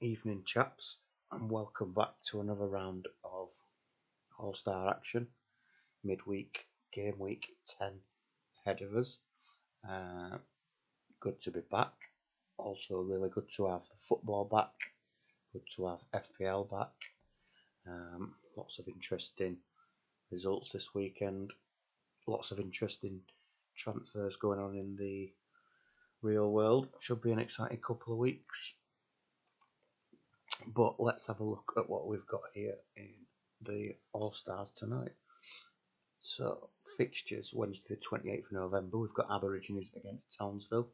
Evening, chaps, and welcome back to another round of All-Star action. Midweek game week 10 ahead of us. Good to be back. Also, really good to have the football back. Good to have FPL back. Lots of interesting results this weekend. Lots of interesting transfers going on in the real world. Should be an exciting couple of weeks. But let's have a look at what we've got here in the All-Stars tonight. So, fixtures Wednesday the 28th of November. We've got Aborigines against Townsville,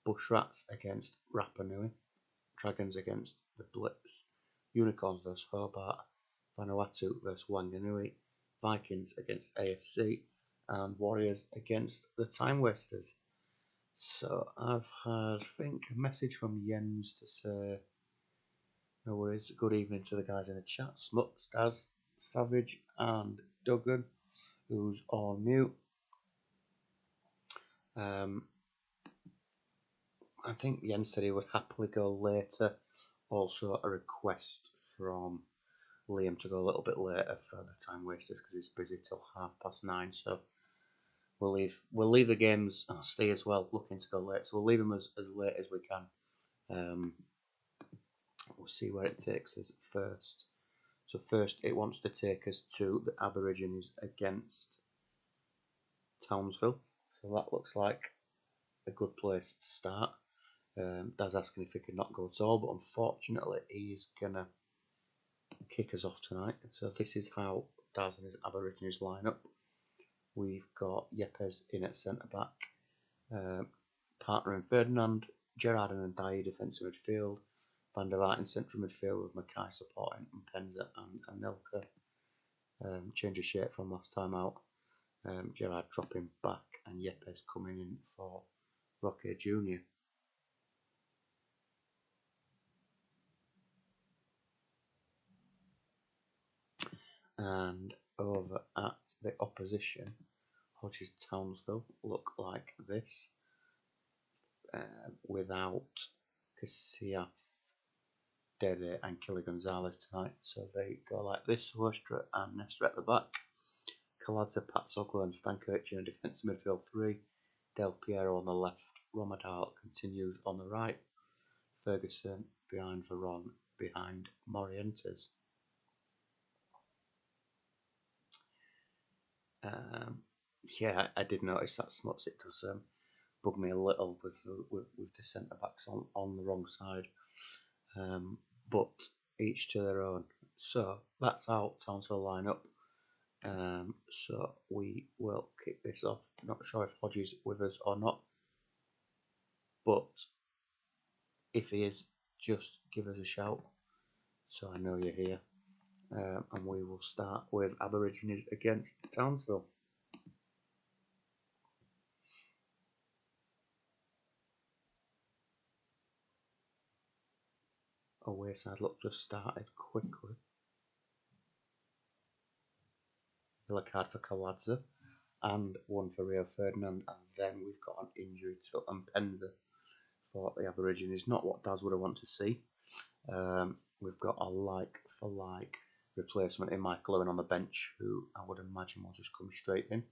Bushrats against Rapa Nui, Dragons against the Blitz, Unicorns vs Hobart, Vanuatu vs Wanganui, Vikings against AFC, and Warriors against the Time Wasters. So, I've had, I think, a message from Jens to say, no worries, good evening to the guys in the chat, Smuts, Daz, Savage, and Duggan, who's on mute. I think Jens said he would happily go later. Also, a request from Liam to go a little bit later for the Time Wasters because he's busy till 9:30. So we'll leave the games. Stay as well, looking to go late. So we'll leave them as late as we can. We'll see where it takes us first. So first, it wants to take us to the Aborigines against Townsville. So that looks like a good place to start. Dad's asking if he could not go at all, but unfortunately he's gonna kick us off tonight. So this is how Daz and his Aborigines line up. We've got Yepes in at centre back, partner in Ferdinand, Gerard and Ndai defensive midfield, Van der Vaart in central midfield with Mackay supporting, and Penza and Anelka. Change of shape from last time out. Gerard dropping back and Yepes coming in for Roque Jr. And over at the opposition, Hodges Townsville look like this, without Casillas, Dede and Kili Gonzalez tonight. So they go like this: Hostra and Nestor at the back, Kaladze, Patsoglu and Stankovic in a defensive midfield 3, Del Piero on the left, Romadal continues on the right, Ferguson behind Veron, behind Morientes. Yeah, I did notice that, Smuts. It does bug me a little with the centre backs on the wrong side, but each to their own. So that's how Townsville line up. So we will kick this off. Not sure if Hodges is with us or not, but if he is, just give us a shout so I know you're here. And we will start with Aborigines against Townsville. Away side looks to have started quickly. Yellow card for Kaladze and one for Rio Ferdinand, and then we've got an injury to Mpenza for the Aborigines. Not what Daz would have wanted to see. We've got a like for like replacement in Michael Owen on the bench, who I would imagine will just come straight in.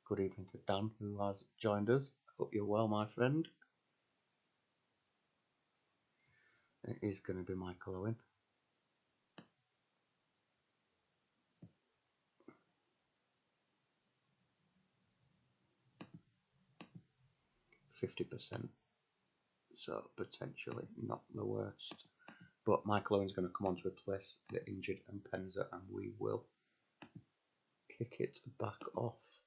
Good evening to Dan, who has joined us. Hope you're well, my friend. It is going to be Michael Owen. %50%, so potentially not the worst. But Michael Owen's going to come on to replace the injured Mpenza, and we will kick it back off.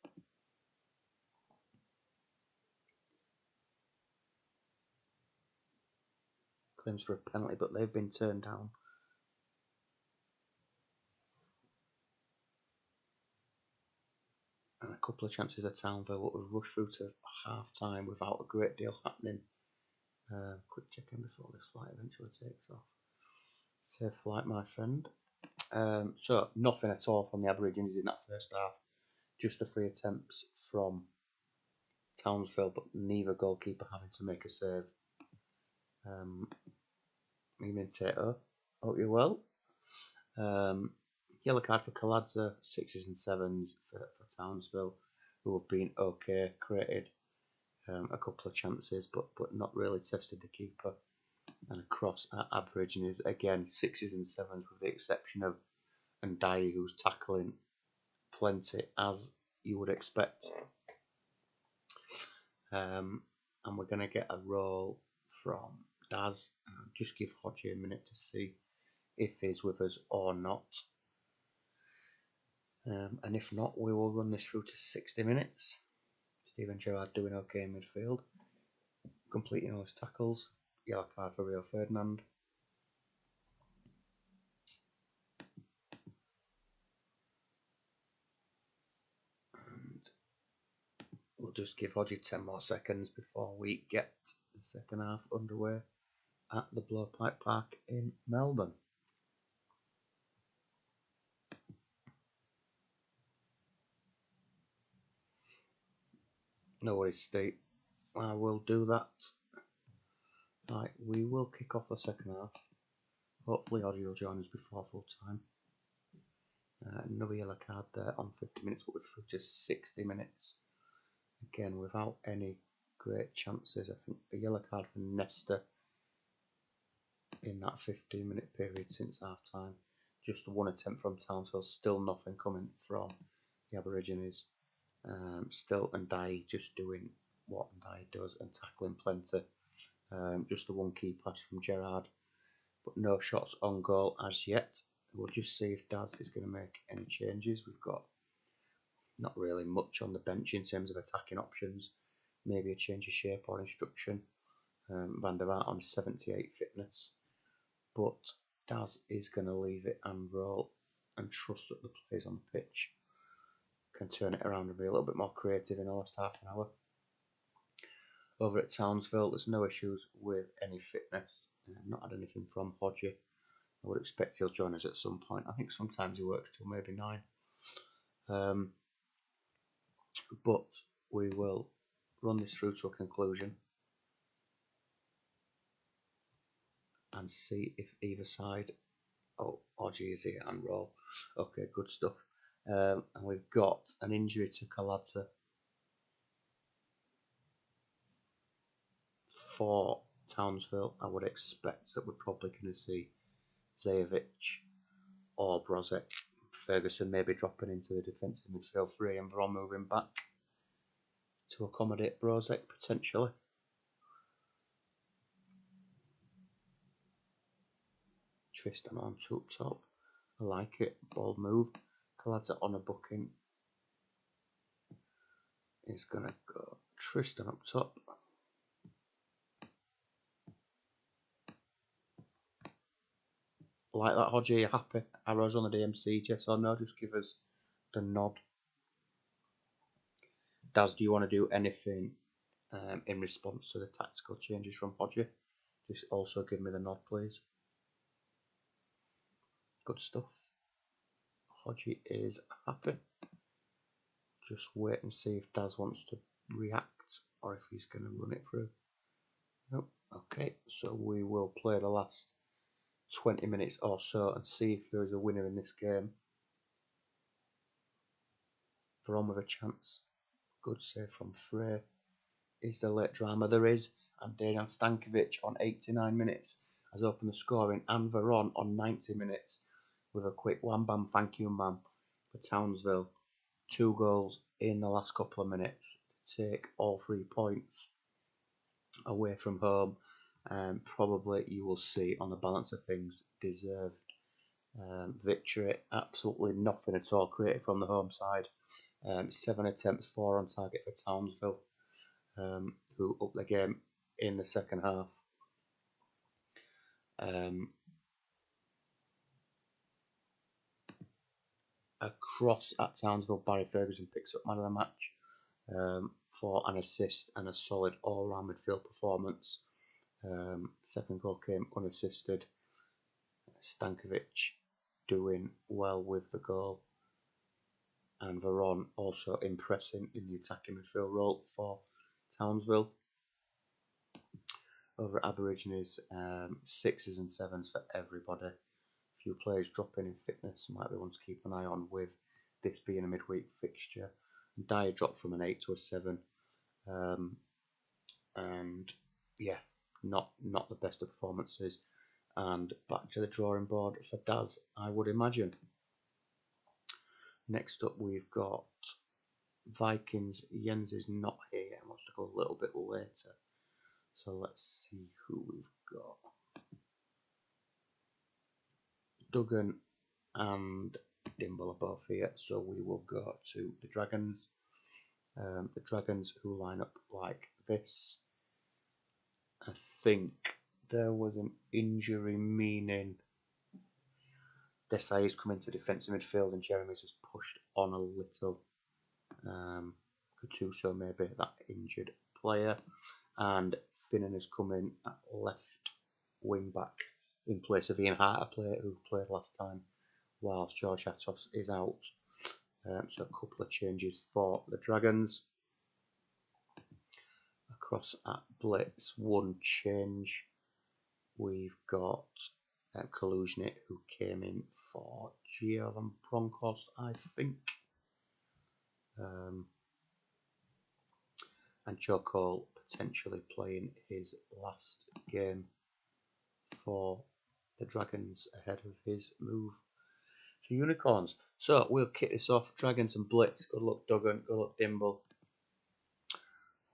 Claims for a penalty, but they've been turned down. And a couple of chances at Townsville that was rushed through to half time without a great deal happening. Quick check in before this flight eventually takes off. Safe flight, my friend. So nothing at all from the Aborigines in that first half. Just the 3 attempts from Townsville, but neither goalkeeper having to make a save. Imitator, hope you're well. Yellow card for Kaladza, 6s and 7s for Townsville, who have been okay, created a couple of chances, but not really tested the keeper. And across at Aborigines, again, 6s and 7s, with the exception of Ndai, who's tackling plenty, as you would expect. And we're going to get a roll from Daz. Just give Hodgie a minute to see if he's with us or not. And if not, we will run this through to 60 minutes. Steven Gerrard doing okay in midfield, completing all his tackles. Yellow card for Rio Ferdinand. And we'll just give Hodgie 10 more seconds before we get the second half underway at the Blowpipe Park in Melbourne. No worries, Steve. I will do that. Right, we will kick off the second half. Hopefully, Hodgie will join us before full time. Another yellow card there on 50 minutes, but we're through to 60 minutes. Again, without any great chances. I think a yellow card for Nesta in that 15-minute period since half time. Just one attempt from Townsville, still nothing coming from the Aborigines. Still Ndai just doing what Ndai does and tackling plenty. Just the one key pass from Gerrard, but no shots on goal as yet. We'll just see if Daz is going to make any changes. We've got not really much on the bench in terms of attacking options. Maybe a change of shape or instruction. Van der Vaart on 78 fitness. But Daz is going to leave it and roll and trust that the players on the pitch can turn it around and be a little bit more creative in the last half an hour. Over at Townsville, there's no issues with any fitness. Not had anything from Hodgie. I would expect he'll join us at some point. I think sometimes he works till maybe 9. But we will run this through to a conclusion and see if either side... Oh, Hodgie is here and roll. Okay, good stuff. And we've got an injury to Kaladza for Townsville. I would expect that we're probably going to see Zajovic or Brozek. Ferguson maybe dropping into the defensive midfield 3 and Veron moving back to accommodate Brozek potentially. Tristan on top. I like it. Ball move. Kaladza on a booking. He's going to go Tristan up top. Like that, Hodgie, you happy? Arrows on the DMC, yes or no? Just give us the nod. Daz, do you want to do anything in response to the tactical changes from Hodgie? Just also give me the nod, please. Good stuff. Hodgie is happy. Just wait and see if Daz wants to react or if he's going to run it through. Nope. Okay, so we will play the last 20 minutes or so and see if there is a winner in this game. Veron with a chance. Good save from Frey. Is there late drama? There is. And Dejan Stankovic on 89 minutes has opened the scoring, and Veron on 90 minutes with a quick wham bam thank you man for Townsville. 2 goals in the last couple of minutes to take all 3 points away from home. Probably you will see on the balance of things deserved victory. Absolutely nothing at all created from the home side. 7 attempts, 4 on target for Townsville, who upped the game in the second half. Across at Townsville, Barry Ferguson picks up man of the match for an assist and a solid all-round midfield performance. Second goal came unassisted. Stankovic doing well with the goal, and Veron also impressing in the attacking midfield role for Townsville. over at Aborigines, 6s and 7s for everybody. A few players dropping in fitness might be one to keep an eye on, with this being a midweek fixture. And Dyer dropped from an 8 to a 7. And yeah, not the best of performances. And back to the drawing board for Daz, I would imagine. Next up, we've got Vikings. Jens is not here yet, wants to go a little bit later. So let's see who we've got. Duggan and Dimble are both here, so we will go to the Dragons. The Dragons, who line up like this. I think there was an injury, meaning Desai is coming to defensive midfield and Jeremy's has pushed on a little. Gattuso maybe that injured player, and Finnan is coming at left wing back in place of Ian Hart, a player who played last time, whilst George Atos is out. So a couple of changes for the Dragons. Across at Blitz, one change. We've got Kaluznik, who came in for Gio and Bronkhorst, I think. And Joe Cole potentially playing his last game for the Dragons ahead of his move to Unicorns. So we'll kick this off. Dragons and Blitz. Good luck, Duggan. Good luck, Dimble.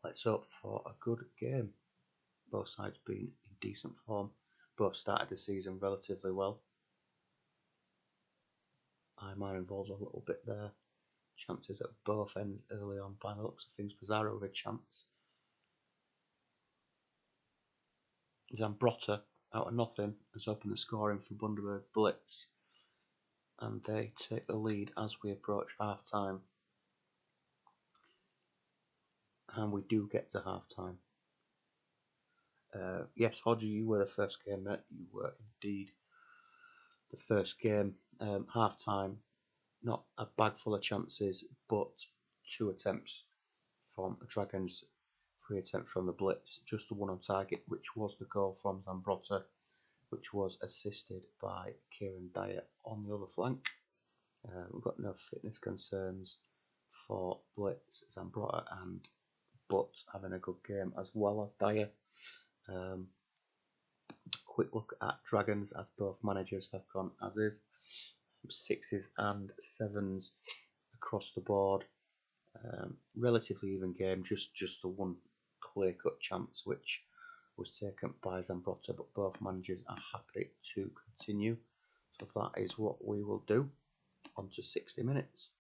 Let's hope for a good game. Both sides being in decent form. Both started the season relatively well. Imar involved a little bit there. Chances at both ends early on by the looks of things. Pizarro with a chance. Zambrotta, out of nothing, has opened the scoring for Bundaberg Blitz. And they take the lead as we approach half time. And we do get to half time. Yes, Hodgie, you were the first game, mate. You were indeed the first game. Half time, not a bag full of chances, but 2 attempts from the Dragons, 3 attempts from the Blitz. Just the one on target, which was the goal from Zambrotta, which was assisted by Kieran Dyer on the other flank. We've got no fitness concerns for Blitz, Zambrotta and Butt having a good game as well as Dyer. Quick look at Dragons, as both managers have gone as is. 6s and 7s across the board. Relatively even game, just the one clear-cut chance which was taken by Zambrotta, but both managers are happy to continue. So that is what we will do. On to 60 minutes.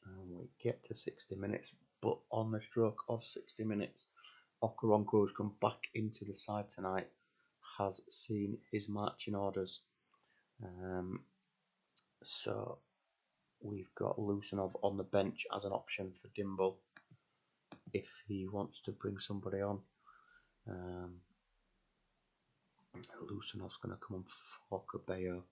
And we get to 60 minutes, but on the stroke of 60 minutes, Okoronkwo has come back into the side tonight, has seen his marching orders. So we've got Lusanov on the bench as an option for Dimble if he wants to bring somebody on. Lusanov's going to come on for Cabello.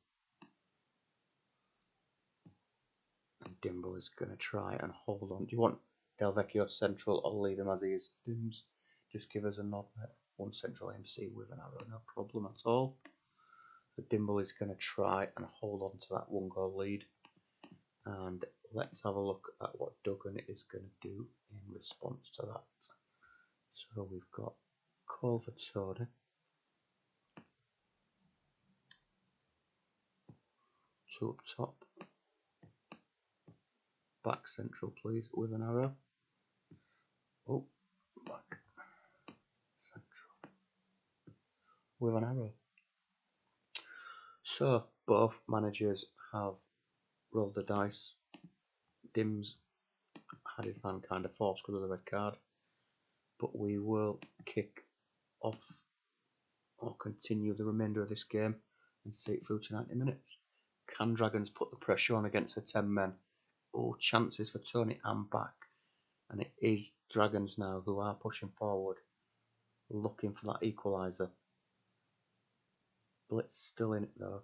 And Dimble is going to try and hold on. Do you want Del Vecchio central or leave him as he is? Dims, just give us a nod there. One central MC with an arrow, no problem at all. So Dimble is going to try and hold on to that 1-goal lead. And let's have a look at what Duggan is going to do in response to that. So we've got call for Tony. Two up top. Back central, please, with an arrow. Oh, back central with an arrow. So both managers have rolled the dice. Dims had his hand kind of forced because of the red card, but we will kick off or continue the remainder of this game and see it through to 90 minutes. Can Dragons put the pressure on against the 10 men? Oh, chances for Tony and back. And it is Dragons now who are pushing forward, looking for that equaliser. Blitz still in it though.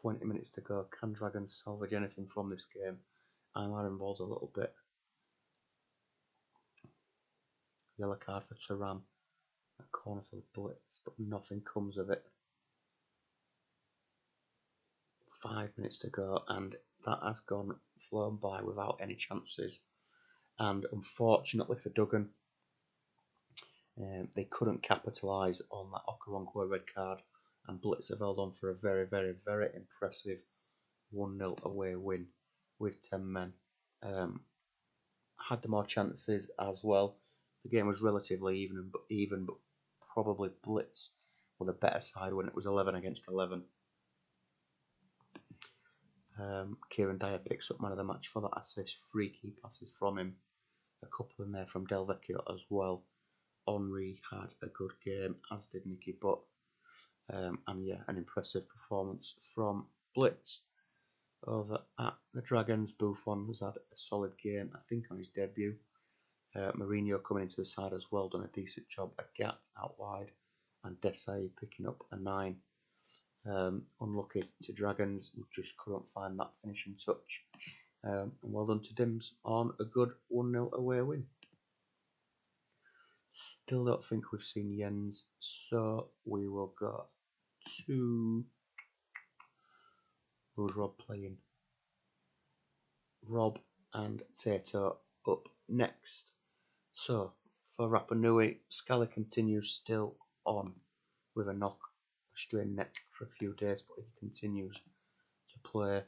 20 minutes to go. Can Dragons salvage anything from this game? I'm involved a little bit. Yellow card for Turan. A corner for the Blitz, but nothing comes of it. 5 minutes to go, and that has flown by without any chances. And unfortunately for Duggan, they couldn't capitalise on that Okoronkwo red card, and Blitz have held on for a very, very, very impressive 1-0 away win with 10 men. Had the more chances as well. The game was relatively even, but probably Blitz were the better side when it was 11 against 11. Kieran Dyer picks up man of the match for that assist. 3 key passes from him. A couple in there from Del Vecchio as well. Henry had a good game, as did Nicky Butt. And yeah, an impressive performance from Blitz. Over at the Dragons, Buffon has had a solid game, I think, on his debut. Mourinho coming into the side as well, done a decent job. Agat out wide, and Desai picking up a 9. Unlucky to Dragons, who just couldn't find that finishing touch. And well done to Dims on a good 1-0 away win. Still don't think we've seen Jens, so we will go to... Who's Rob playing? Rob and Tato up next. So, for Rapa Nui, Scala continues still on with a knock, a strained neck for a few days, but he continues to play.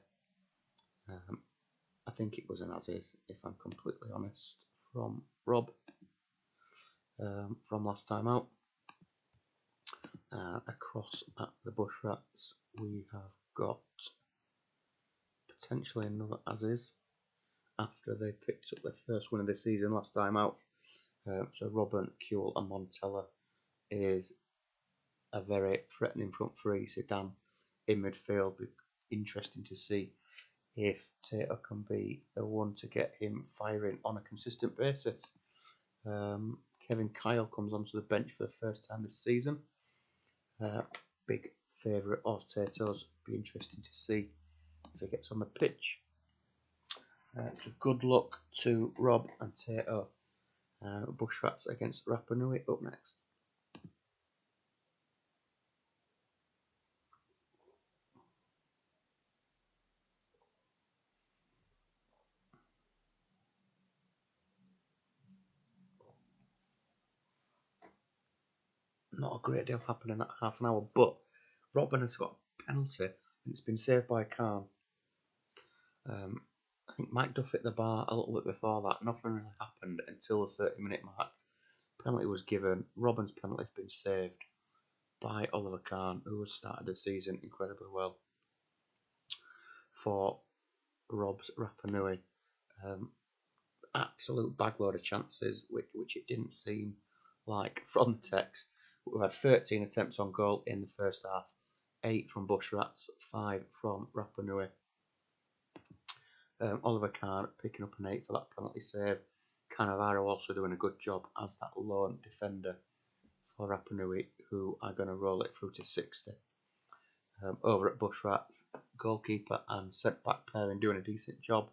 I think it was an as-is, if I'm completely honest, from Rob from last time out. Across at the Bush Rats, we have got potentially another as-is after they picked up their first win of the season last time out. So Robin, Kuehl and Montella is a very threatening front three. Zidane in midfield. Be interesting to see if Tato can be the one to get him firing on a consistent basis. Kevin Kyle comes onto the bench for the first time this season. Big favourite of Tato's. Be interesting to see if he gets on the pitch. So good luck to Rob and Tato. Bush Rats against Rapa Nui up next. Not a great deal happened in that half an hour, but Robin has got a penalty and it's been saved by Khan. I think Mike Duff hit the bar a little bit before that. Nothing really happened until the 30-minute mark. Penalty was given. Robin's penalty has been saved by Oliver Kahn, who has started the season incredibly well for Rob's Rapa Nui. Absolute bagload of chances, which it didn't seem like from the text. We've had 13 attempts on goal in the first half, 8 from Bush Rats, 5 from Rapa Nui. Oliver Kahn picking up an 8 for that penalty save. Cannavaro also doing a good job as that lone defender for Rapa Nui, who are going to roll it through to 60. Over at Bush Rats, goalkeeper and centre-back pairing doing a decent job.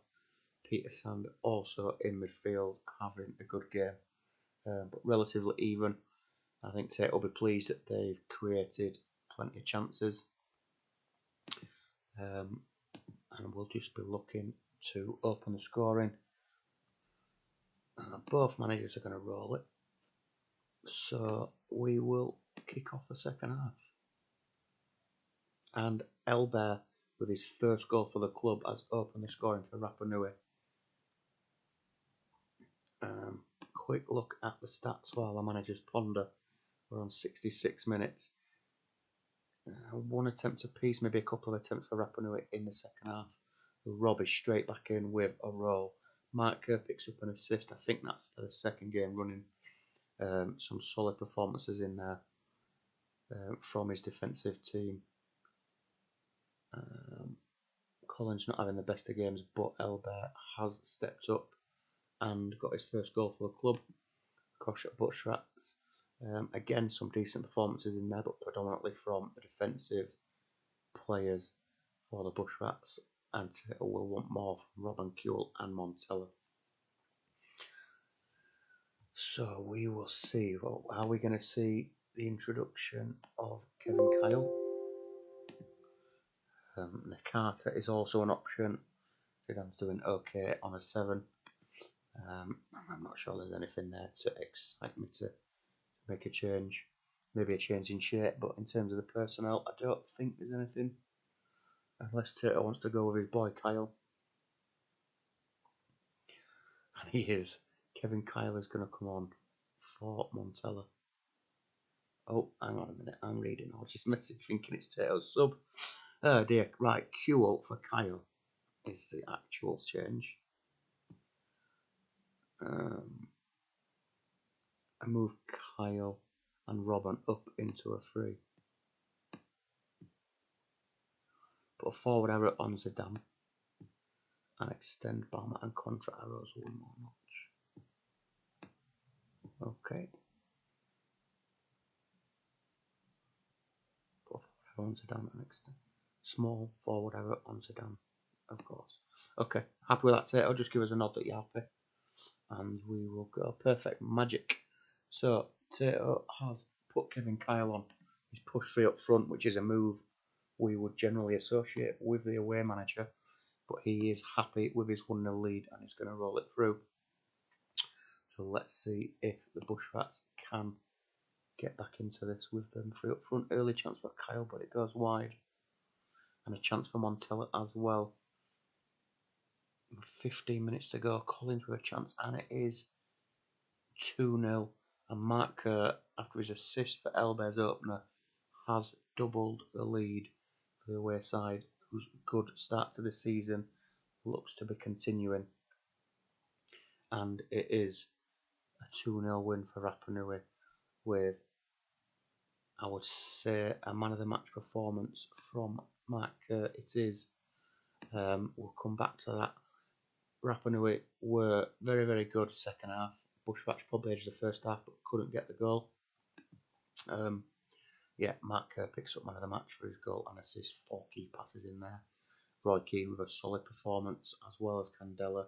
Peter Sand also in midfield having a good game, but relatively even. I think Tate will be pleased that they've created plenty of chances. And we'll just be looking to open the scoring. Both managers are going to roll it. So we will kick off the second half. And Elber, with his first goal for the club, has opened the scoring for Rapa Nui. Quick look at the stats while the managers ponder. We're on 66 minutes. One attempt apiece, maybe a couple of attempts for Rapa Nui in the second half. Rob is straight back in with a roll. Mark Kerr picks up an assist. I think that's for the second game running. Some solid performances in there from his defensive team. Collins not having the best of games, but Elbert has stepped up and got his first goal for the club. Kosh at Bush Rats. Again, some decent performances in there, but predominantly from the defensive players for the Bush Rats, and we'll want more from Robin Kuehl and Montella. So we will see. Well, are we going to see the introduction of Kevin Kyle? Nakata is also an option. Zidane's doing okay on a 7. I'm not sure there's anything there to excite me to make a change. Maybe a change in shape, but in terms of the personnel, I don't think there's anything. Unless Tato wants to go with his boy Kyle. And he is. Kevin Kyle is going to come on for Montella. Oh, hang on a minute. I'm reading Hodge's message thinking it's Tato's sub. Oh dear. Right, Kuehl for Kyle is the actual change. I move Kyle and Robin up into a 3. Put a forward arrow on Zidane and extend Balmer and contra arrows 1 more notch. Okay. Put a forward arrow on Zidane and extend. Small forward arrow on Zidane, of course. Okay, happy with that, Tato. Just give us a nod that you're happy. And we will go. Perfect magic. So Tato has put Kevin Kyle on. He's pushed 3 up front, which is a move we would generally associate with the away manager. But he is happy with his 1-0 lead and he's going to roll it through. So let's see if the Bush Rats can get back into this with them 3 up front. Early chance for Kyle, but it goes wide. And a chance for Montella as well. 15 minutes to go. Collins with a chance, and it is 2-0. And Mark Kerr, after his assist for Elbe's opener, has doubled the lead for the away side, whose good start to the season looks to be continuing. And it is a 2-0 win for Rapa Nui with, I would say, a man of the match performance from Mark Kerr. It is. We'll come back to that. Rapa Nui were very, very good second half. Bush Rats probably edged the first half but couldn't get the goal. Mark Kerr picks up man of the match for his goal and assist. 4 key passes in there. Roy Keane with a solid performance, as well as Candela.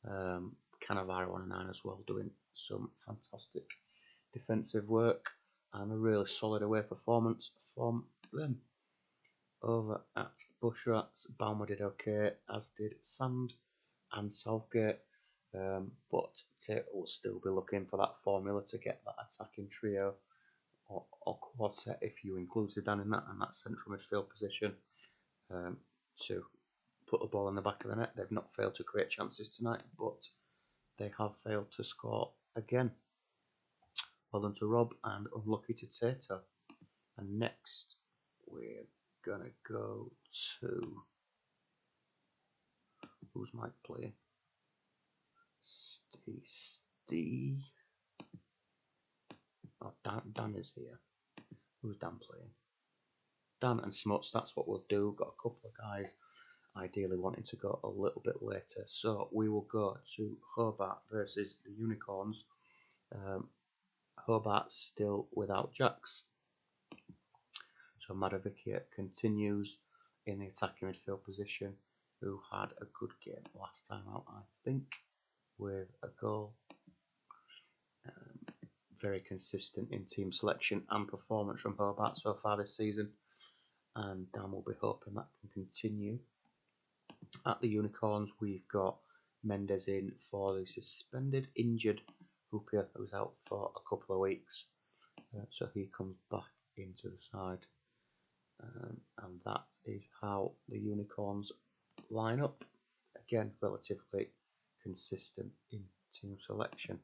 Cannavaro on a 9 as well, doing some fantastic defensive work and a really solid away performance from them. Over at Bush Rats, Balmer did okay, as did Sand and Southgate. But Tate will still be looking for that formula to get that attacking trio or quartet, if you include Zidane in that, and that central midfield position, to put the ball in the back of the net. They've not failed to create chances tonight, but they have failed to score again. Well done to Rob, and unlucky to Tato. And next, we're going to go to... Who's Mike playing? Steve. Oh, Dan is here. Who's Dan playing? Dan and Smuts, that's what we'll do. Got a couple of guys ideally wanting to go a little bit later. So we will go to Hobart versus the Unicorns. Hobart's still without Jax. So Madavikia continues in the attacking midfield position, who had a good game last time out, I think, with a goal. Very consistent in team selection and performance from Hobart so far this season, and Dan will be hoping that can continue. At the Unicorns, we've got Mendes in for the suspended injured Hoopier, who's out for a couple of weeks, so he comes back into the side, and that is how the Unicorns line up. Again, relatively consistent in team selection.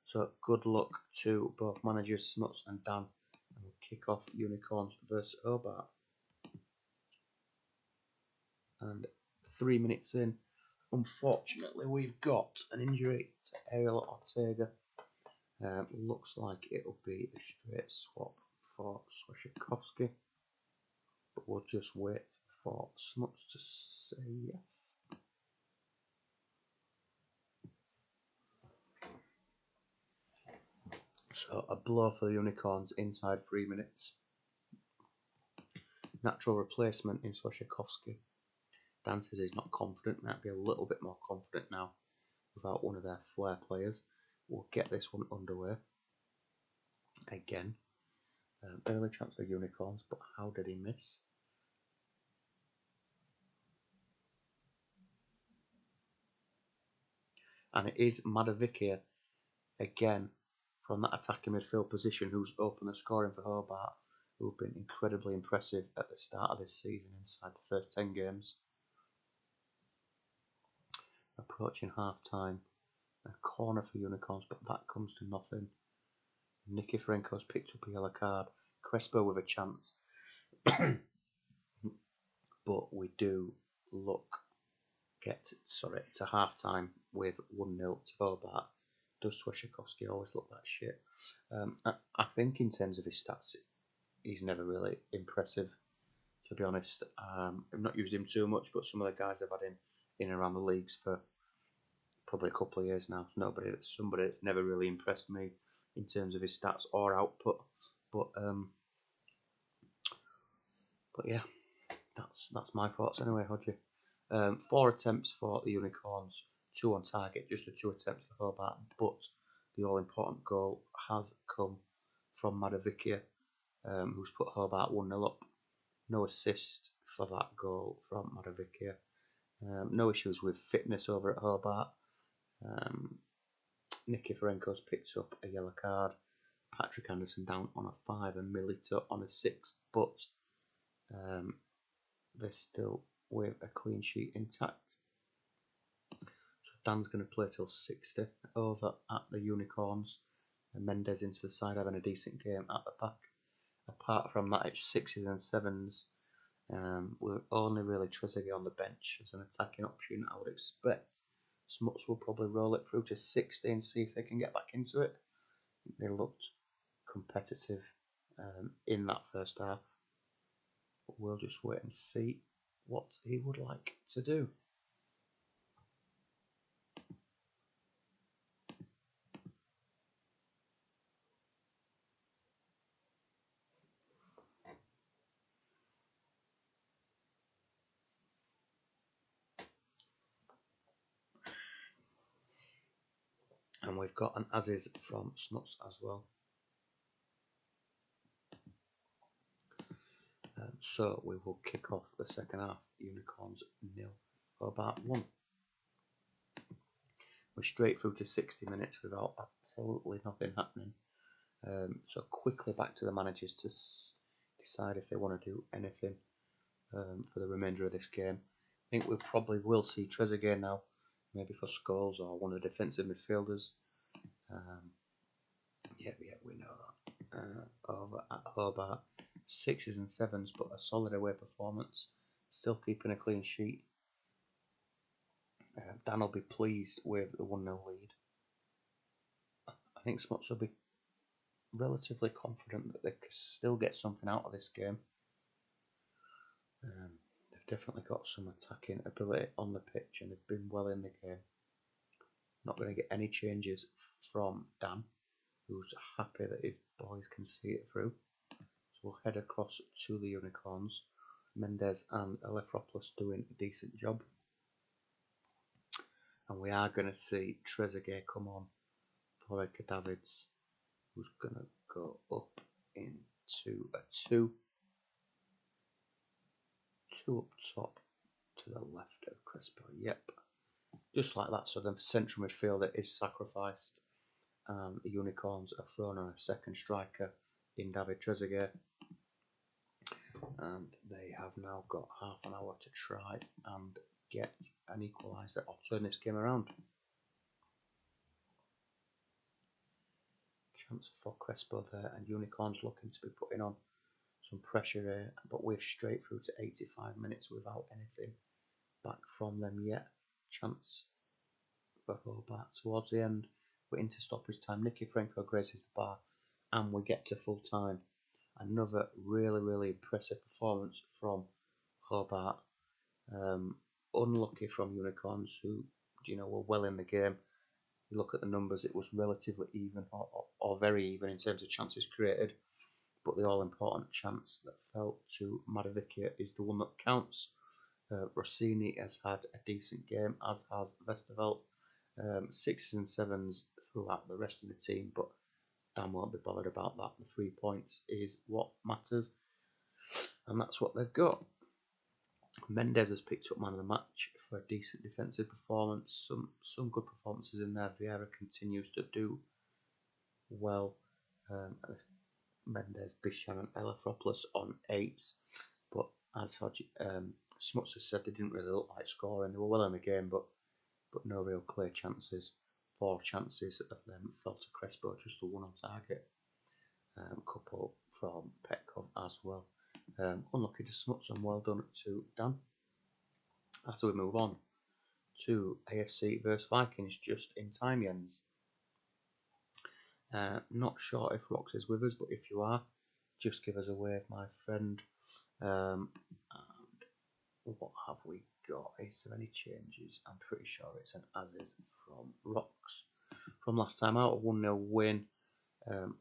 So good luck to both managers Smuts and Dan, and we'll kick off Unicorns versus Hobart. And 3 minutes in, unfortunately, we've got an injury to Ariel Ortega. Looks like it'll be a straight swap for Soshikovsky, but we'll just wait for Smuts to say yes. So a blow for the Unicorns inside 3 minutes. Natural replacement in Soshikovsky. Dan says he's not confident, might be a little bit more confident now without one of their flair players. We'll get this one underway. Again, early chance for Unicorns, but how did he miss? And it is Madovicia again from that attacking midfield position who's opened the scoring for Hobart, who've been incredibly impressive at the start of this season inside the first 10 games. Approaching half time, a corner for Unicorns, but that comes to nothing. Nikiforenko's picked up a yellow card. Crespo with a chance. But we do get to half time with 1-0 to Hobart. Does Swishikovsky always look like shit? I think in terms of his stats, he's never really impressive, to be honest. I've not used him too much, but some of the guys have had him in and around the leagues for probably a couple of years now. Somebody that's never really impressed me in terms of his stats or output. But yeah, that's my thoughts anyway, Hodgie. 4 attempts for the Unicorns, 2 on target, just the 2 attempts for Hobart, but the all-important goal has come from Madovicia, who's put Hobart 1-0 up. No assist for that goal from Madovicia. No issues with fitness over at Hobart. Nikiforenko's picked up a yellow card. Patrick Anderson down on a 5 and Milito on a 6, but they're still with a clean sheet intact. So Dan's going to play till 60 over at the Unicorns, and Mendes into the side having a decent game at the back. Apart from that, it's 6s and 7s. We're only really Trezeguet on the bench as an attacking option. I would expect Smuts will probably roll it through to 60 and see if they can get back into it. They looked competitive in that first half. But we'll just wait and see what he would like to do. And we've got an as-is from Smuts as well. So we will kick off the second half. Unicorns 0, Hobart 1. We're straight through to 60 minutes without absolutely nothing happening. So quickly back to the managers to decide if they want to do anything for the remainder of this game. I think we probably will see Trezeguet now, maybe for Scholes or one of the defensive midfielders. Yeah, we know that. Over at Hobart, 6s and 7s, but a solid away performance. Still keeping a clean sheet. Dan will be pleased with the 1-0 lead. I think Smuts will be relatively confident that they can still get something out of this game. They've definitely got some attacking ability on the pitch and they've been well in the game. Not going to get any changes from Dan, who's happy that his boys can see it through. So we'll head across to the Unicorns. Mendes and Elefropoulos doing a decent job. And we are going to see Trezeguet come on for Edgar Davids, who's going to go up into a 2. 2 up top to the left of Crespo. Yep. Just like that. So the central midfielder is sacrificed. The Unicorns are thrown on a second striker in David Trezeguet. And they have now got half an hour to try and get an equaliser or turn this game around. Chance for Crespo there, and Unicorns looking to be putting on some pressure here, but we're straight through to 85 minutes without anything back from them yet. Chance for Hobart towards the end. We're into stoppage time. Nikiforenko graces the bar, and we get to full time. Another really impressive performance from Hobart. Unlucky from Unicorns, who were well in the game. You look at the numbers; it was relatively even or very even in terms of chances created. but the all-important chance that fell to Madovicia is the one that counts. Rossini has had a decent game, as has Vesterveld. Sixes and sevens throughout the rest of the team, but Dan won't be bothered about that. The 3 points is what matters, and that's what they've got. Mendes has picked up man of the match for a decent defensive performance. Some good performances in there. Vieira continues to do well. Mendes, Bishan, and Elefropoulos on 8s, but as Smuts has said, they didn't really look like scoring. They were well in the game, but no real clear chances. 4 chances of them fell to Crespo, just the one on target. Couple from Petkov as well. Unlucky to Smuts and well done to Dan. As we move on to AFC versus Vikings, just in time, Jens. Not sure if Rox is with us, but if you are, just give us a wave, my friend. And what have we got? Is there any changes? I'm pretty sure it's an as is from Rox from last time out. A 1-0 win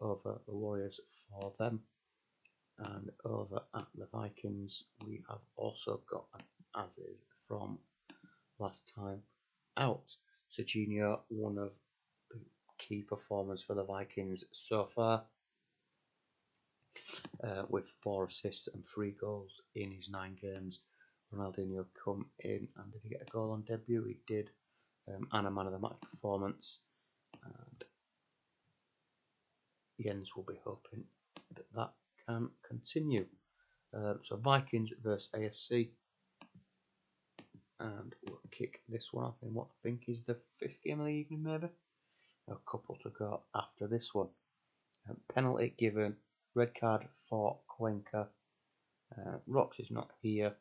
over the Warriors for them. And over at the Vikings, we have also got an as is from last time out. Serginho, one of the key performers for the Vikings so far, with 4 assists and 3 goals in his 9 games. Ronaldinho come in, and did he get a goal on debut? He did, and a man of the match performance. And Jens will be hoping that can continue. So Vikings versus AFC, and we'll kick this one off in what I think is the 5th game of the evening, maybe. A couple to go after this one. Penalty given, red card for Cuenca. Rox is not here.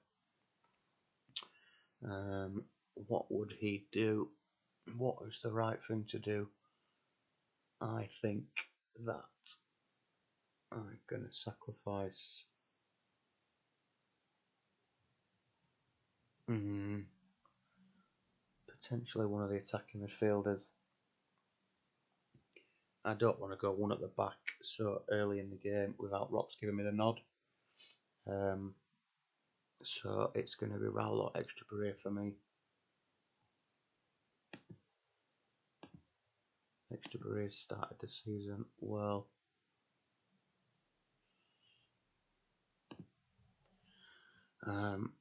What would he do? What is the right thing to do? I think that I'm going to sacrifice potentially one of the attacking midfielders. I don't want to go one at the back so early in the game without Rox giving me the nod. So it's going to be Raul or Extrabarrier for me. Extrabarrier started the season well. I'm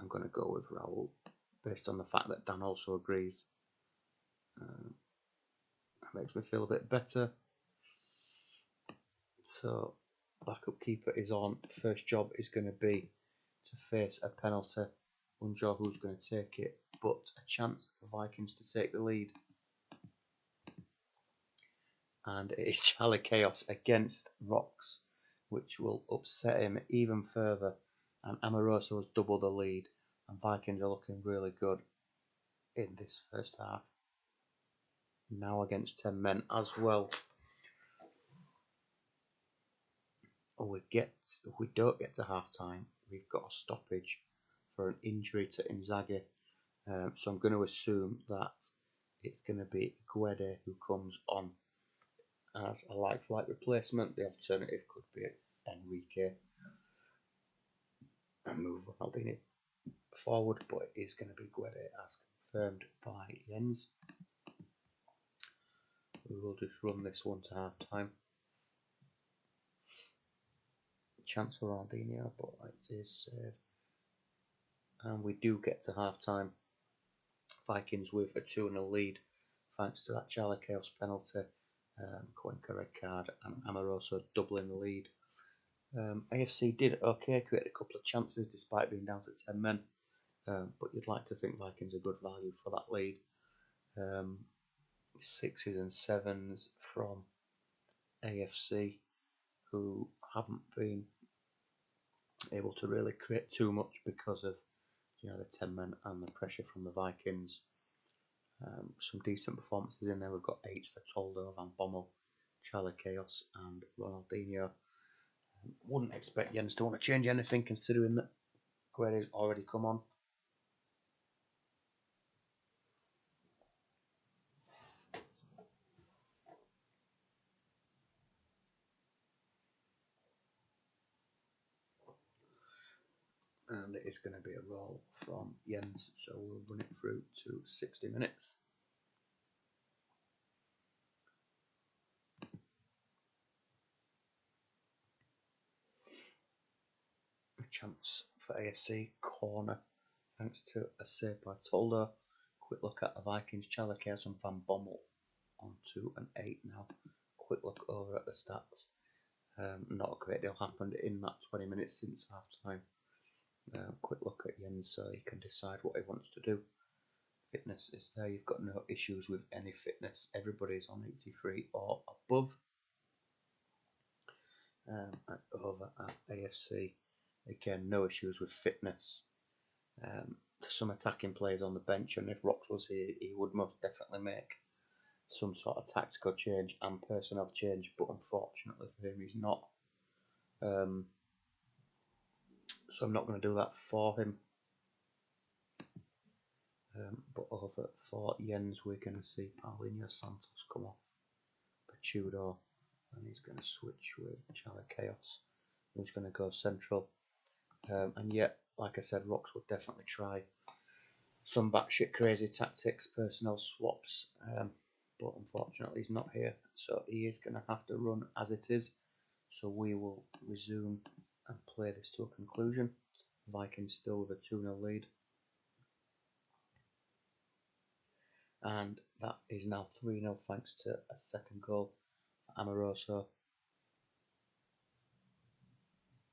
going to go with Raul based on the fact that Dan also agrees. That makes me feel a bit better. So, backup keeper is on. First job is going to be to face a penalty. Unsure who's going to take it, but a chance for Vikings to take the lead. And it is Charlie Chaos against Rox, which will upset him even further. And Amoroso has doubled the lead, and Vikings are looking really good in this first half. Now against 10 men as well. If we don't get to half time, we've got a stoppage for an injury to Inzaghi. So I'm going to assume that it's going to be Guede who comes on as a like-for-like replacement. The alternative could be Enrique and move Ronaldinho forward, but it is going to be Guede as confirmed by Jens. We will just run this one to half time. Chance for Ronaldinho, but it is saved. And we do get to half time. Vikings with a 2-0 lead thanks to that Charlie Chaos penalty, Cuenca red card, and Amoroso doubling the lead. AFC did okay, created a couple of chances despite being down to 10 men, but you'd like to think Vikings are good value for that lead. 6s and 7s from AFC, who haven't been able to really create too much because of the 10 men and the pressure from the Vikings. Some decent performances in there. We've got 8s for Toldo, Van Bommel, Charlie Chaos, and Ronaldinho. Wouldn't expect Jens to want to change anything considering that Guede's already come on. and it is going to be a roll from Jens, so we'll run it through to 60 minutes. A chance for AFC corner thanks to a save by Toldo. Quick look at the Vikings, Charlie Chaos and Van Bommel on 2 and 8 now. Quick look over at the stats. Not a great deal happened in that 20 minutes since half time. Quick look at Jens so he can decide what he wants to do. Fitness is there, you've got no issues with any fitness. Everybody's on 83 or above. Over at AFC, again, no issues with fitness. Some attacking players on the bench, and if Rox was here, he would most definitely make some sort of tactical change and personnel change, but unfortunately for him, he's not. So I'm not going to do that for him. But over for Jens, we're going to see Paulinho Santos come off for Tudor, and he's going to switch with Charlie Chaos, who's going to go central. And yet, like I said, Rox would definitely try some batshit crazy tactics, personnel swaps, but unfortunately he's not here, so he is going to have to run as it is. So we will resume and play this to a conclusion. Vikings still with a 2-0 lead. And that is now 3-0 thanks to a second goal for Amoroso.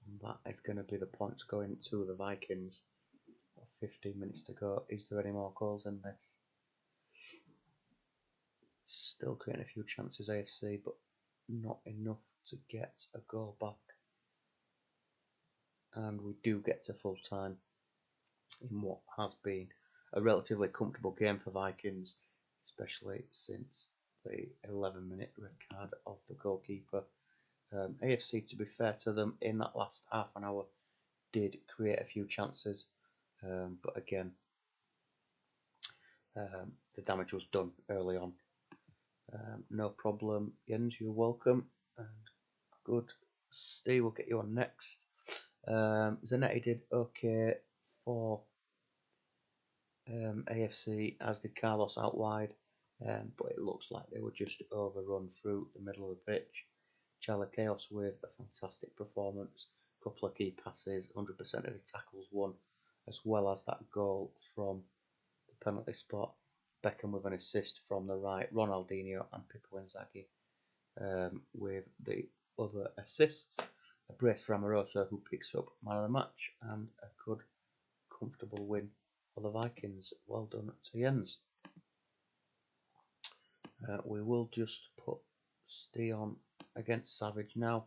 And that is going to be the points going to the Vikings. 15 minutes to go. Is there any more goals in this? Still creating a few chances, AFC, but not enough to get a goal back. And we do get to full time in what has been a relatively comfortable game for Vikings, especially since the 11-minute red card of the goalkeeper. AFC, to be fair to them, in that last half an hour did create a few chances, but again, the damage was done early on. No problem, Jens, you're welcome, and good. Steve, we'll get you on next. Zanetti did okay for AFC, as did Carlos out wide, but it looks like they were just overrun through the middle of the pitch. Charlie Chaos with a fantastic performance, couple of key passes, 100% of the tackles won, as well as that goal from the penalty spot. Beckham with an assist from the right, Ronaldinho and Pippo Inzaghi with the other assists. A brace for Amoroso, who picks up man of the match, and a good, comfortable win for the Vikings. Well done to Jens. We will just put Steon against Savage now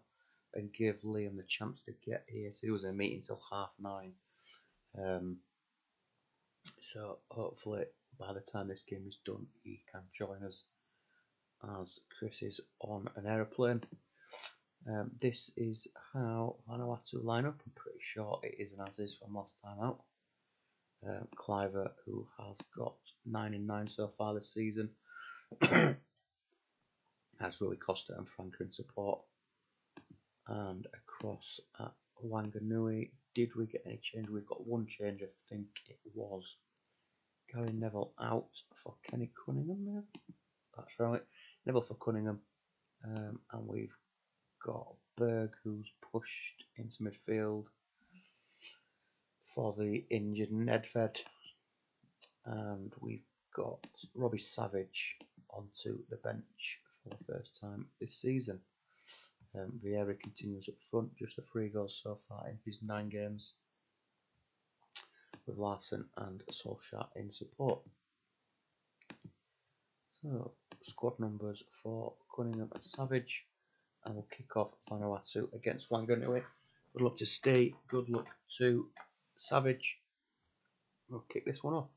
and give Liam the chance to get here. So he was in a meeting till 9:30. So hopefully by the time this game is done, he can join us, as Chris is on an aeroplane. This is how Vanuatu line up. I'm pretty sure it is an as-is from last time out. Cliver, who has got 9 in 9 so far this season. Has Rui Costa and Franca in support. And across at Wanganui, did we get any change? We've got one change, I think it was Gary Neville out for Kenny Cunningham now. That's right, Neville for Cunningham. And we've got Berg, who's pushed into midfield for the injured Nedved. And we've got Robbie Savage onto the bench for the first time this season. Vieira continues up front, just the 3 goals so far in his 9 games, with Larson and Solskjaer in support. So, squad numbers for Cunningham and Savage, and we'll kick off Vanuatu against Wanganui. Good luck to Steve, good luck to Savage. We'll kick this one off.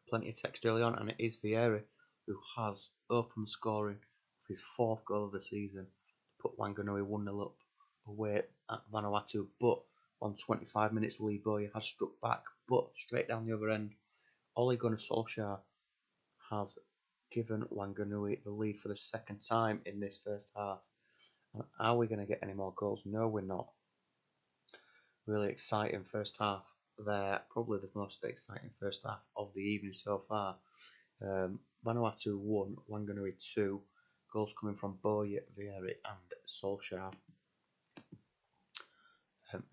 Plenty of text early on, and it is Vieira who has opened scoring for his 4th goal of the season to put Wanganui 1-0 up away at Vanuatu. But on 25 minutes, Lee Bowyer has struck back, but straight down the other end, Ole Gunnar Solskjaer has given Wanganui the lead for the second time in this first half. And are we going to get any more goals? No, we're not. Really exciting first half there. Probably the most exciting first half of the evening so far. Vanuatu 1, Wanganui 2. Goals coming from Boye, Vieri and Solskjaer.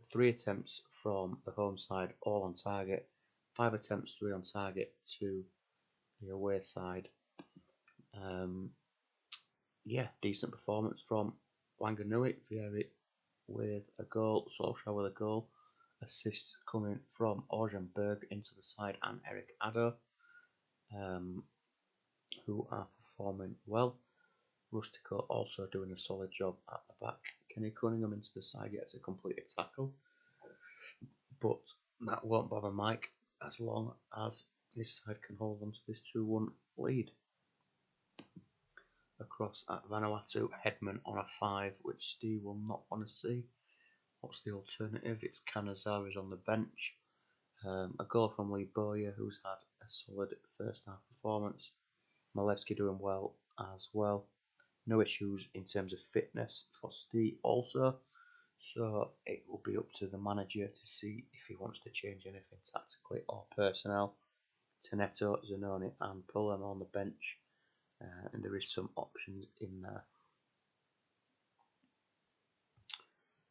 3 attempts from the home side, all on target. 5 attempts, 3 on target to the away side. Decent performance from Wanganui. Vieri with a goal, Solskjaer with a goal. Assists coming from Berg into the side and Eric Addo, who are performing well. Rustico also doing a solid job at the back. Kenny Cunningham into the side gets a completed tackle, but that won't bother Mike as long as his side can hold on to this 2-1 lead. Across at Vanuatu, Headman on a 5, which Steve will not want to see. What's the alternative? It's Canizares on the bench. A goal from Lee Bowyer, who's had a solid first half performance. Malevsky doing well as well. No issues in terms of fitness for Steve also. So it will be up to the manager to see if he wants to change anything tactically or personnel. Teneto, Zanoni and Pullum on the bench. And there is some options in there.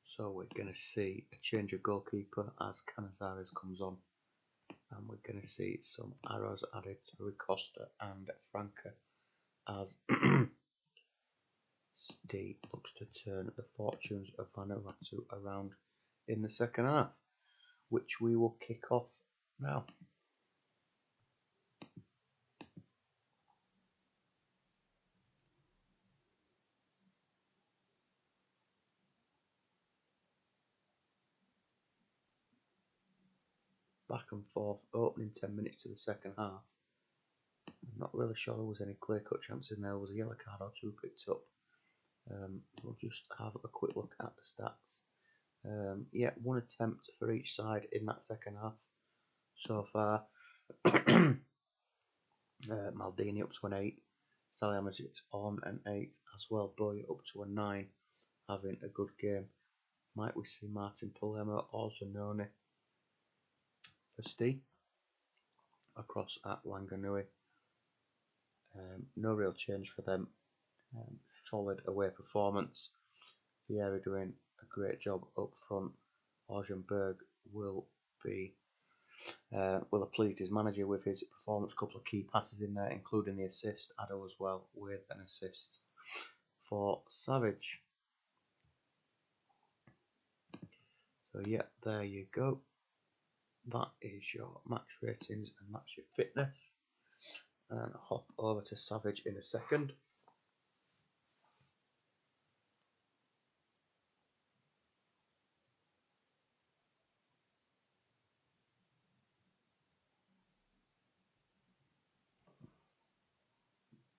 So we're going to see a change of goalkeeper as Canizares comes on. And we're going to see some arrows added to Ricosta and Franca as Steve looks to turn the fortunes of Vanuatu around in the second half, which we will kick off now. Back and forth, opening 10 minutes to the second half. I'm not really sure there was any clear-cut chances in there. There was a yellow card or two picked up. We'll just have a quick look at the stats. 1 attempt for each side in that second half so far. Maldini up to an 8. Salihamidzic on an 8 as well. Boy up to a 9, having a good game. Might we see Martin Pulemo or Zanoni for Steve across at Wanganui? No real change for them. Solid away performance. Vieira doing a great job up front. Berg will have pleased his manager with his performance. A couple of key passes in there, including the assist. Addo as well with an assist for Savage. So yeah, there you go. That is your match ratings and that's your fitness. And I'll hop over to Savage in a second.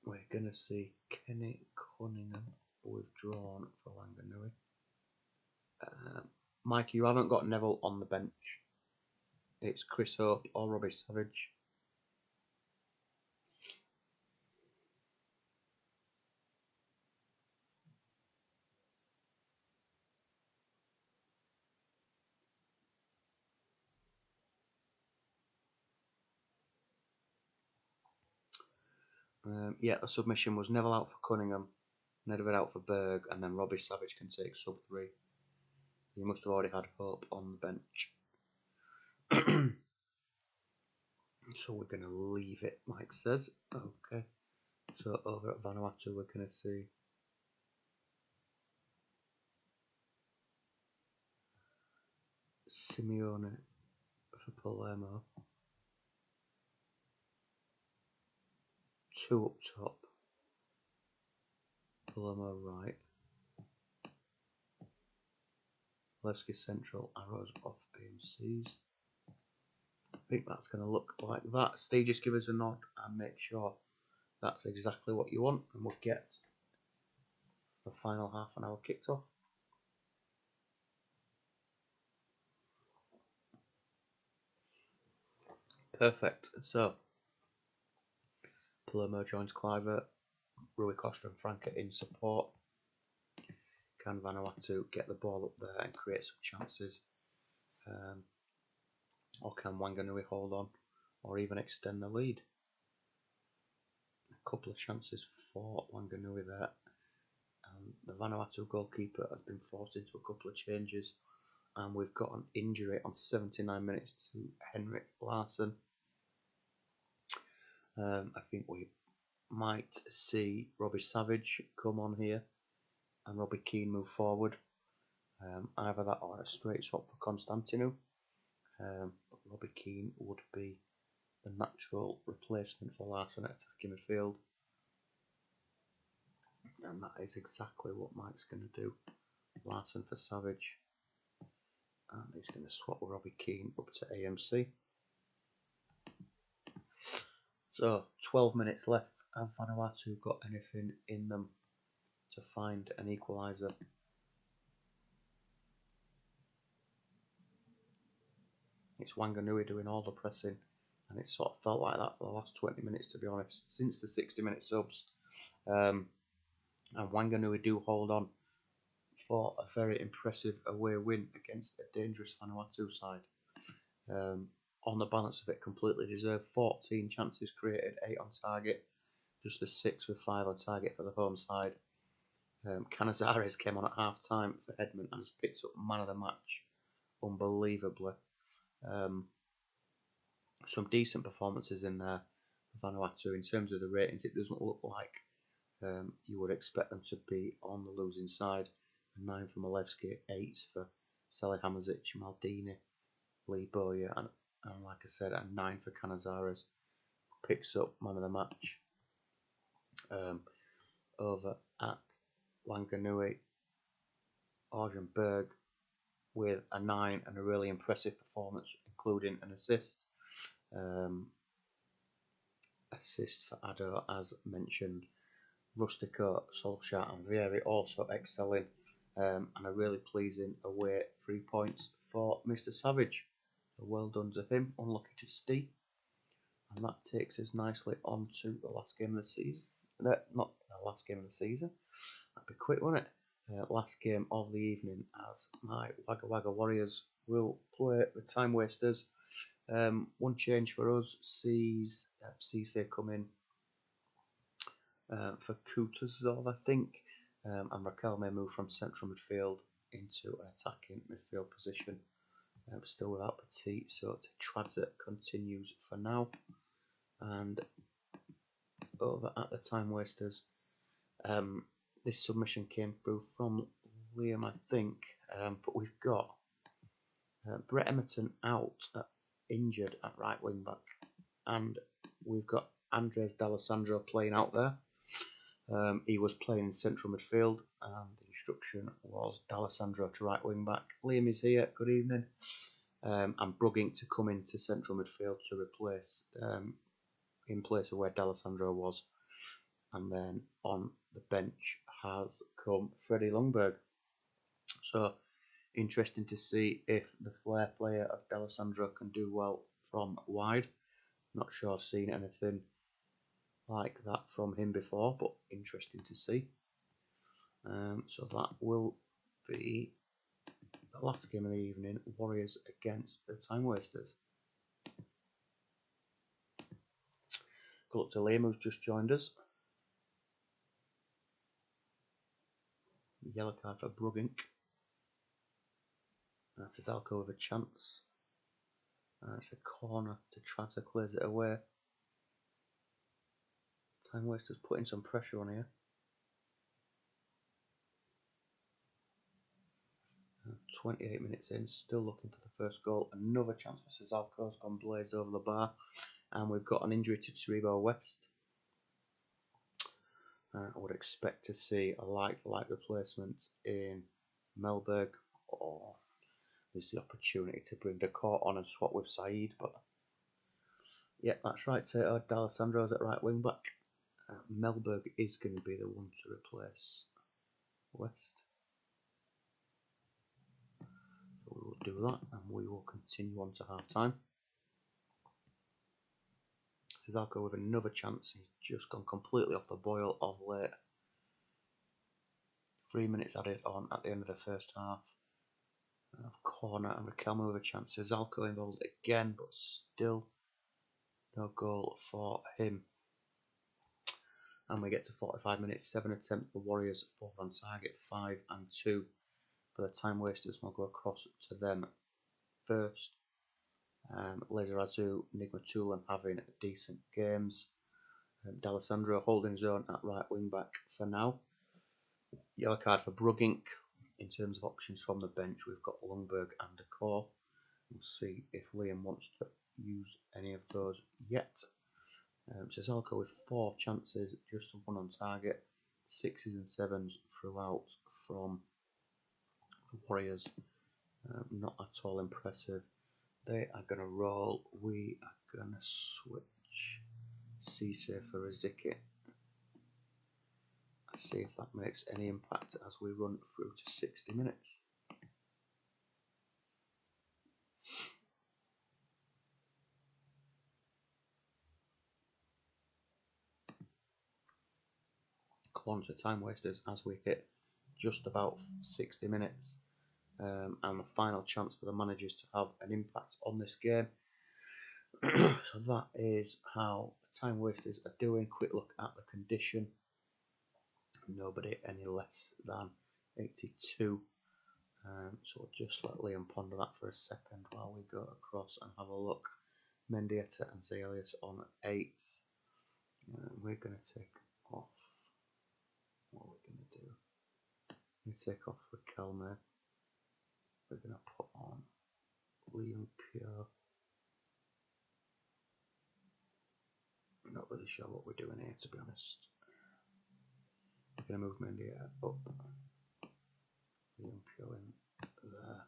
We're going to see Kenny Cunningham withdrawn for Wanganui. Mike, you haven't got Neville on the bench. It's Chris Hope or Robbie Savage. The submission was Neville out for Cunningham, Nedved out for Berg, and then Robbie Savage can take sub 3. You must have already had Hope on the bench. So we're going to leave it, Mike says. Okay. So over at Vanuatu, we're going to see Simeone for Palermo. 2 up top. Palermo right. Levski central, arrows off BMCs. I think that's going to look like that. Steve, just give us a nod and make sure that's exactly what you want, and we'll get the final half an hour kicked off. Perfect. So Palermo joins Cliver. Rui Costa and Franca in support. Can Vanuatu get the ball up there and create some chances? Or can Wanganui hold on or even extend the lead? A couple of chances for Wanganui there. The Vanuatu goalkeeper has been forced into a couple of changes, and we've got an injury on 79 minutes to Henrik Larsson. I think we might see Robbie Savage come on here and Robbie Keane move forward. Either that or a straight swap for Constantinu. But Robbie Keane would be the natural replacement for Larsson at attacking midfield. And that is exactly what Mike's going to do. Larsson for Savage. And he's going to swap Robbie Keane up to AMC. So, 12 minutes left. Have Vanuatu got anything in them to find an equaliser? It's Wanganui doing all the pressing, and it sort of felt like that for the last 20 minutes, to be honest, since the 60-minute subs. And Wanganui do hold on for a very impressive away win against a dangerous Vanuatu side. On the balance of it, completely deserved. 14 chances created, 8 on target, just the 6 with 5 on target for the home side. Canizares came on at half time for Edmund and has picked up man of the match unbelievably. Some decent performances in there for Vanuatu. In terms of the ratings, it doesn't look like you would expect them to be on the losing side. 9 for Malevski, 8 for Salihamidzic, Maldini, Lee Bowyer, and like I said, a 9 for Canizares. Picks up man of the match. Over at Wanganui, Arjen Berg with a 9 and a really impressive performance, including an assist. Assist for Ado, as mentioned. Rustico, Solskjaer and Vieri also excelling, and a really pleasing away 3 points for Mr. Savage. So well done to him, unlucky to Steve. And that takes us nicely on to the last game of the season. Not the last game of the season, that'd be quick, wouldn't it? Last game of the evening, as my Wagga Wagga Warriors will play the Time Wasters. One change for us sees Cisse come in for Kutuzov, I think, and Raquel may move from central midfield into an attacking midfield position. Still without Petit, so Tradza continues for now. And over at the Time Wasters, this submission came through from Liam, I think, but we've got Brett Emerton out, injured at right wing back, and we've got Andres D'Alessandro playing out there. He was playing in central midfield, and the instruction was D'Alessandro to right wing back. Liam is here, good evening. And Brugging to come into central midfield to replace, in place of where D'Alessandro was. And then on the bench has come Freddie Lundberg. So, interesting to see if the flair player of D'Alessandro can do well from wide. Not sure I've seen anything like that from him before, but interesting to see. So that will be the last game of the evening, Warriors against the Time Wasters. Good luck to Liam, who's just joined us. Yellow card for Brugging. That's Zalco with a chance. It's a corner to try to clears it away. Time Wasters putting some pressure on here. 28 minutes in, still looking for the first goal. Another chance for Cesarco's gone blazed over the bar. And we've got an injury to Taribo West. I would expect to see a like-for-like replacement in Melberg, or there's the opportunity to bring the court on and swap with Saeed. But yeah, that's right. D'Alessandro's at right wing back. Melberg is going to be the one to replace West. So we will do that, and we will continue on to half time. Cezalko with another chance. He's just gone completely off the boil of late. 3 minutes added on at the end of the first half. Corner and Raquelme with a chance. Cezalko involved again, but still no goal for him. And we get to 45 minutes, 7 attempts for Warriors, 4 on target, 5 and 2 for the time wasters. We'll go across to them first. Laser Azu, Nigmatoulan having decent games. D'Alessandro holding his own at right wing back for now. Yellow card for Brugink. In terms of options from the bench, we've got Lundberg and Decor. We'll see if Liam wants to use any of those yet. Cezalko with 4 chances, just 1 on target, 6s and 7s throughout from the Warriors. Not at all impressive. They are going to roll. We are going to switch Cisse for Riziki. See if that makes any impact as we run through to 60 minutes. On to time wasters as we hit just about 60 minutes. And the final chance for the managers to have an impact on this game. So that is how the time wasters are doing. Quick look at the condition. Nobody any less than 82. So we'll just let Liam ponder that for a second while we go across and have a look. Mendieta and Zalius on 8s. We're going to take off. What are we going to do? We take off Raquelme. We're going to put on Liam Pure. I'm not really sure what we're doing here, to be honest. We're going to move Mendieta up. Liam Pure in there.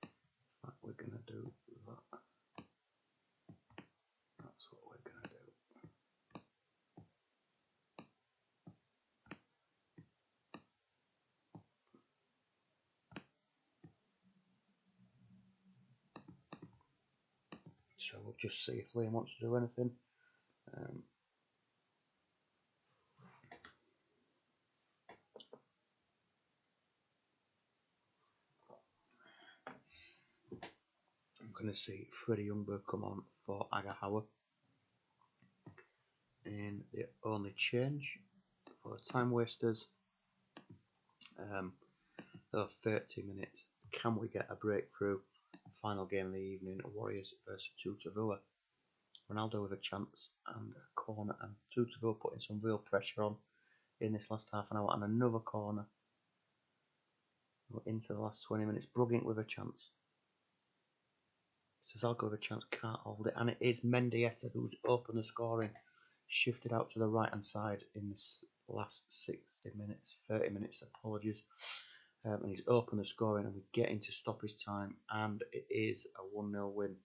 In fact, we're going to do that. That's what we're going to do. So we'll just see if Liam wants to do anything. I'm going to see Freddie Youngberg come on for Agahawa. And the only change for time wasters, 30 minutes. Can we get a breakthrough? Final game of the evening, Warriors versus Tutavua. Ronaldo with a chance and a corner, and Tutavua putting some real pressure on in this last half an hour, and another corner. We're into the last 20 minutes. Brugink with a chance. Cezalko with a chance, can't hold it, and it is Mendieta who's opened the scoring. Shifted out to the right hand side in this last 30 minutes, apologies. And he's opened the scoring, and we're getting to stoppage time, and it is a 1-0 win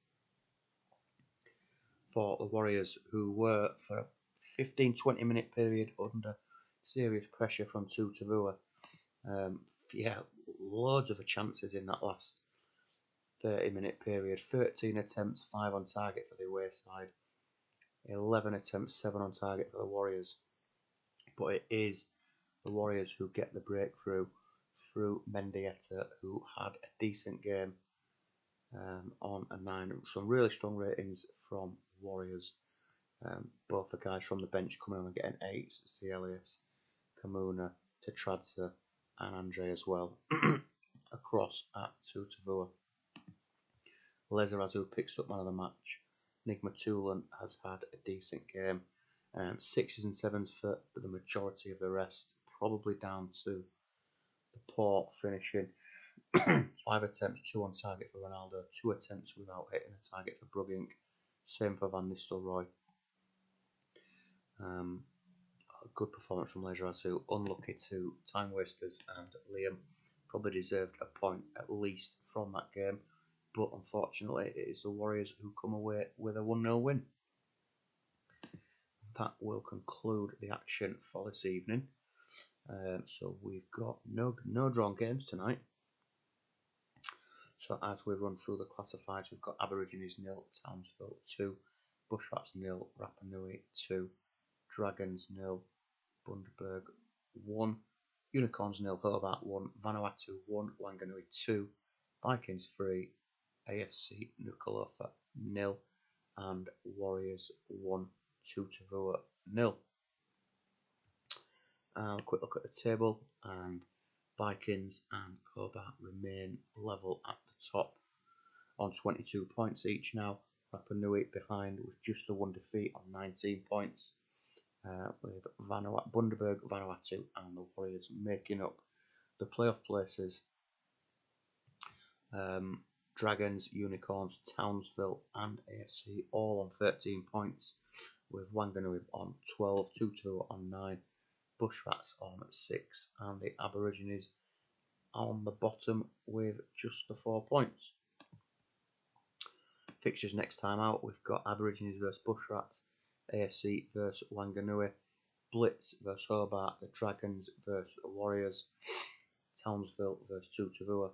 for the Warriors, who were for a 15-20 minute period under serious pressure from Tutavua. Loads of chances in that last 30-minute period. 13 attempts, 5 on target for the away side. 11 attempts, 7 on target for the Warriors. But it is the Warriors who get the breakthrough through Mendieta, who had a decent game on a 9. Some really strong ratings from Warriors. Both the guys from the bench coming on and getting 8s. Celius, Kamuna, Tetradze and Andre as well. Across at Tutavua. Lezarazu picks up man of the match. Nigmatoulan has had a decent game. 6s and 7s for the majority of the rest. Probably down to the poor finishing. 5 attempts, 2 on target for Ronaldo. 2 attempts without hitting a target for Brugink. Same for Van Nistelrooy. A good performance from Lezarazu. Unlucky to time wasters and Liam. Probably deserved a point at least from that game. But unfortunately, it is the Warriors who come away with a 1-0 win. That will conclude the action for this evening. So we've got no drawn games tonight. So as we run through the classifieds, we've got Aborigines 0, Townsville 2, Bushrats 0, Rapa Nui 2, Dragons 0, Bundaberg 1, Unicorns 0, Hobart 1, Vanuatu 1, Wanganui 2, Vikings 3, AFC Nuku'alofa 0, and Warriors 1, Tutavua 0. Quick look at the table, and Vikings and Hobart remain level at the top on 22 points each now. Rapa Nui behind with just the one defeat on 19 points. With Bundaberg, Vanuatu and the Warriors making up the playoff places. Dragons, Unicorns, Townsville and AFC all on 13 points, with Wanganui on 12, Tutavua on 9, Bushrats on 6 and the Aborigines on the bottom with just the 4 points. Fixtures next time out, we've got Aborigines versus Bushrats, AFC versus Wanganui, Blitz versus Hobart, the Dragons versus the Warriors, Townsville versus Tutavua,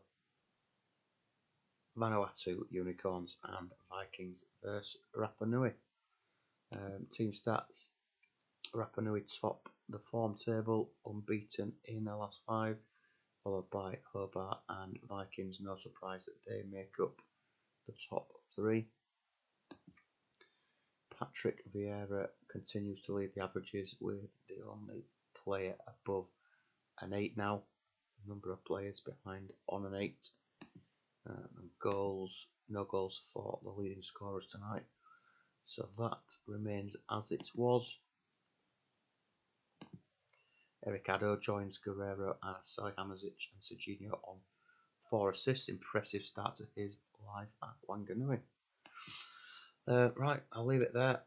Vanuatu Unicorns and Vikings versus Rapa Nui. Team stats: Rapa Nui top the form table, unbeaten in their last 5, followed by Hobart and Vikings. No surprise that they make up the top 3. Patrick Vieira continues to lead the averages, with the only player above an 8 now. Number of players behind on an 8. No goals for the leading scorers tonight. So that remains as it was. Eric Addo joins Guerrero and Salihamidzic and Serginho on 4 assists. Impressive start to his life at Wanganui. Right, I'll leave it there.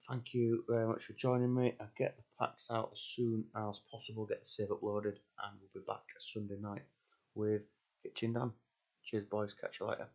Thank you very much for joining me. I'll get the packs out as soon as possible, get the save uploaded, and we'll be back Sunday night with Kitchen Dan. Cheers, boys. Catch you later.